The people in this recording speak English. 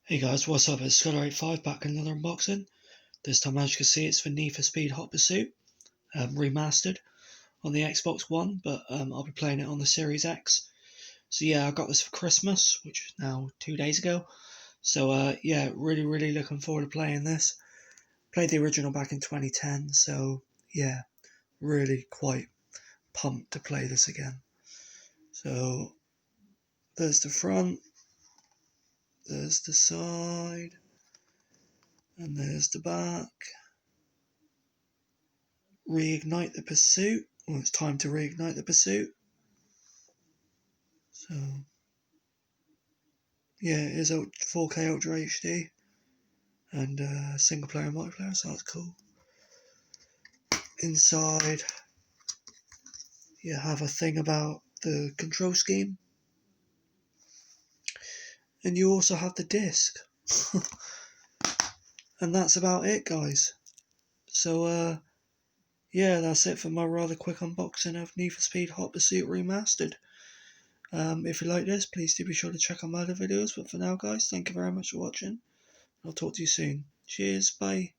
Hey guys, what's up? It's Scudder85 back in another unboxing. This time, as you can see, it's for Need for Speed Hot Pursuit, Remastered on the Xbox One, but I'll be playing it on the Series X. So yeah, I got this for Christmas, which is now 2 days ago. So yeah, really looking forward to playing this. Played the original back in 2010, so yeah, really quite pumped to play this again. So there's the front, there's the side, and there's the back. Reignite the pursuit. Well, it's time to reignite the pursuit. So, yeah, it is 4K Ultra HD and single player and multiplayer, so that's cool. Inside, you have a thing about the control scheme, and you also have the disc. And that's about it, guys. So, yeah, that's it for my rather quick unboxing of Need for Speed Hot Pursuit Remastered. If you like this, please do be sure to check out my other videos. But for now, guys, thank you very much for watching. I'll talk to you soon. Cheers, bye.